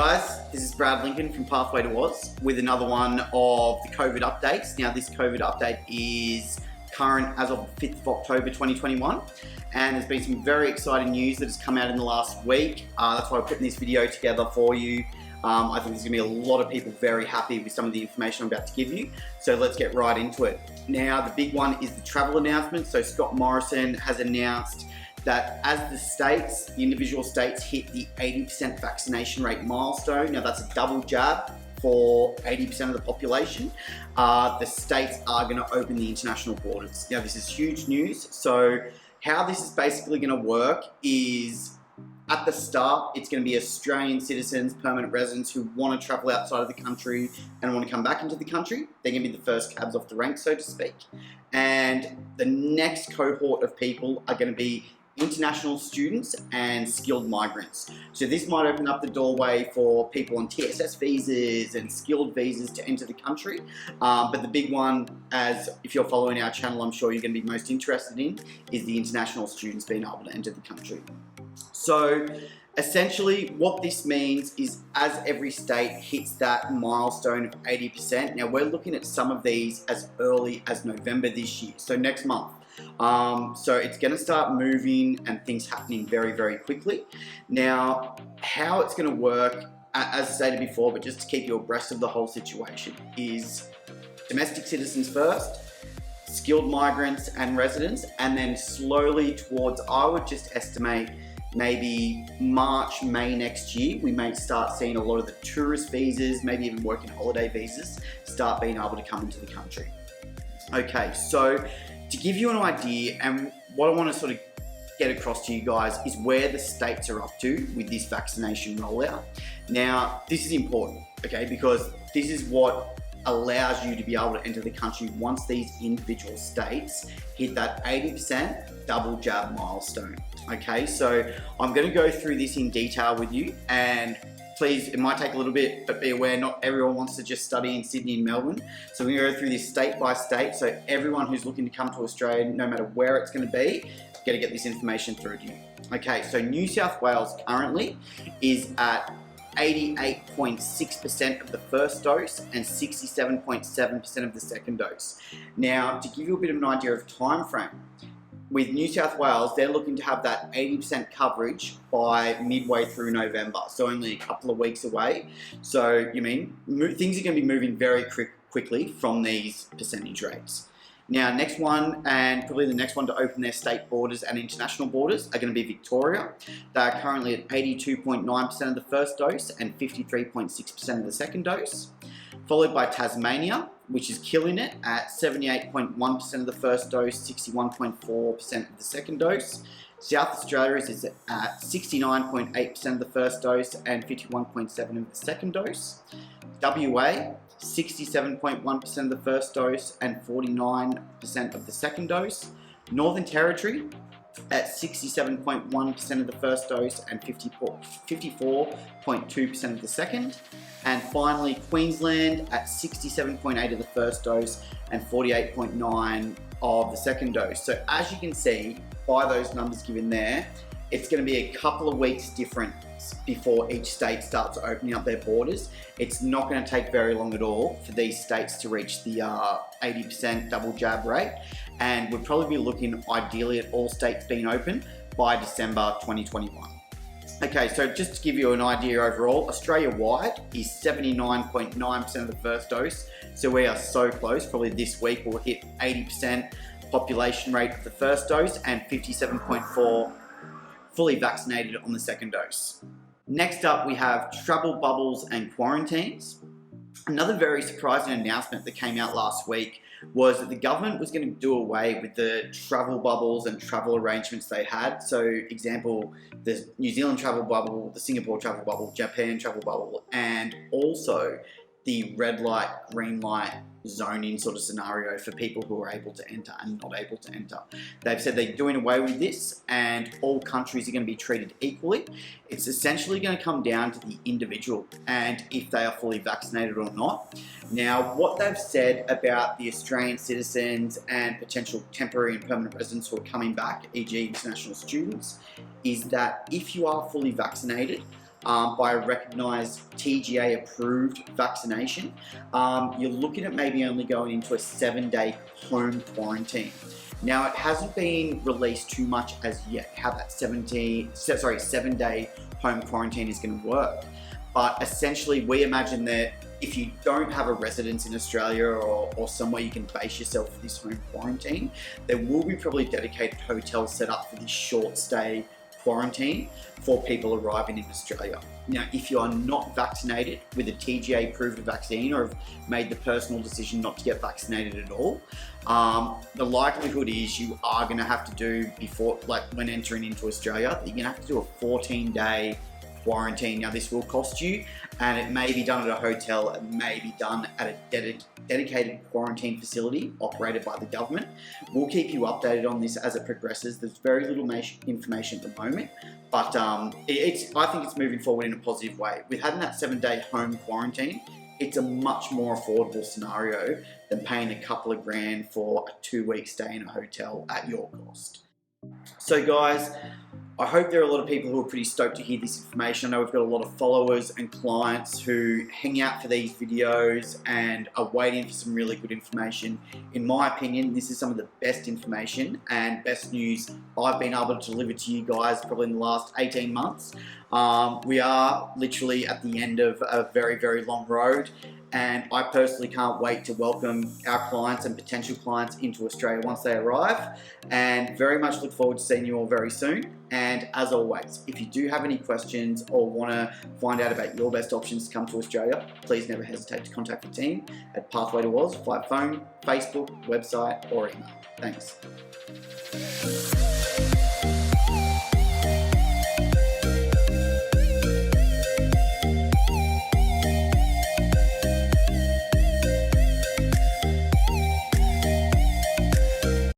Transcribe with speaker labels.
Speaker 1: guys, this is Brad Lincoln from Pathway to Oz with another one of the COVID updates. Now this COVID update is current as of the 5th of October 2021, and there's been some very exciting news that has come out in the last week. That's why I'm putting this video together for you. I think there's going to be a lot of people very happy with some of the information I'm about to give you. So let's get right into it. Now the big one is the travel announcement. So Scott Morrison has announced that as the individual states hit the 80% vaccination rate milestone, now that's a double jab for 80% of the population, the states are going to open the international borders. Now this is huge news. So how this is basically going to work is, at the start, it's going to be Australian citizens, permanent residents who want to travel outside of the country and want to come back into the country. They're going to be the first cabs off the rank, so to speak. And the next cohort of people are going to be international students and skilled migrants. So this might open up the doorway for people on TSS visas and skilled visas to enter the country. But the big one, as if you're following our channel, I'm sure you're going to be most interested in, is the international students being able to enter the country. So essentially what this means is as every state hits that milestone of 80%, now we're looking at some of these as early as November this year, so next month. So it's going to start moving and things happening very, very quickly. Now, how it's going to work, as stated before, but just to keep you abreast of the whole situation, is domestic citizens first, skilled migrants and residents, and then slowly towards, I would just estimate, maybe March, May next year, we may start seeing a lot of the tourist visas, maybe even working holiday visas, start being able to come into the country. Okay, so to give you an idea, and what I want to sort of get across to you guys is where the states are up to with this vaccination rollout. Now, this is important, okay, because this is what allows you to be able to enter the country once these individual states hit that 80% double jab milestone. Okay, so I'm going to go through this in detail with you, and please, it might take a little bit, but be aware, not everyone wants to just study in Sydney and Melbourne. So we're going to go through this state by state. So everyone who's looking to come to Australia, no matter where it's going to be, got to get this information through to you. Okay, so New South Wales currently is at 88.6% of the first dose and 67.7% of the second dose. Now, to give you a bit of an idea of time frame, with New South Wales, they're looking to have that 80% coverage by midway through November, so only a couple of weeks away. So, things are going to be moving very quickly from these percentage rates. Now, next one, and probably the next one to open their state borders and international borders, are going to be Victoria. They are currently at 82.9% of the first dose and 53.6% of the second dose, followed by Tasmania, which is killing it at 78.1% of the first dose, 61.4% of the second dose. South Australia is at 69.8% of the first dose and 51.7% of the second dose. WA, 67.1% of the first dose and 49% of the second dose. Northern Territory at 67.1% of the first dose and 54.2% of the second. And finally, Queensland at 67.8% of the first dose and 48.9% of the second dose. So as you can see by those numbers given there, it's going to be a couple of weeks difference before each state starts opening up their borders. It's not going to take very long at all for these states to reach the 80% double jab rate, and we'll probably be looking ideally at all states being open by December 2021. Okay, so just to give you an idea overall, Australia-wide is 79.9% of the first dose, so we are so close. Probably this week we'll hit 80% population rate of the first dose and 57.4% fully vaccinated on the second dose. Next up, we have travel bubbles and quarantines. Another very surprising announcement that came out last week was that the government was going to do away with the travel bubbles and travel arrangements they had. So, example, the New Zealand travel bubble, the Singapore travel bubble, Japan travel bubble, and also the red light, green light zoning sort of scenario for people who are able to enter and not able to enter. They've said they're doing away with this and all countries are going to be treated equally. It's essentially going to come down to the individual and if they are fully vaccinated or not. Now, what they've said about the Australian citizens and potential temporary and permanent residents who are coming back, e.g. international students, is that if you are fully vaccinated, by a recognised TGA approved vaccination, you're looking at maybe only going into a 7-day home quarantine. Now, it hasn't been released too much as yet how that 7-day home quarantine is going to work. But essentially, we imagine that if you don't have a residence in Australia or somewhere you can base yourself for this home quarantine, there will be probably dedicated hotels set up for this short stay quarantine for people arriving in Australia. Now, if you are not vaccinated with a TGA approved vaccine or have made the personal decision not to get vaccinated at all, the likelihood is you are going to have to do before, like when entering into Australia, you're going to have to do a 14-day quarantine. Now, this will cost you, and it may be done at a hotel, it may be done at a dedicated quarantine facility operated by the government. We'll keep you updated on this as it progresses. There's very little information at the moment, but I think it's moving forward in a positive way. With having that 7-day home quarantine, it's a much more affordable scenario than paying a couple of grand for a 2-week stay in a hotel at your cost. So guys, I hope there are a lot of people who are pretty stoked to hear this information. I know we've got a lot of followers and clients who hang out for these videos and are waiting for some really good information. In my opinion, this is some of the best information and best news I've been able to deliver to you guys probably in the last 18 months. We are literally at the end of a very, very long road, and I personally can't wait to welcome our clients and potential clients into Australia once they arrive, and very much look forward to seeing you all very soon. And as always, if you do have any questions or want to find out about your best options to come to Australia, please never hesitate to contact the team at Pathway to Oz via phone, Facebook, website or email. Thanks.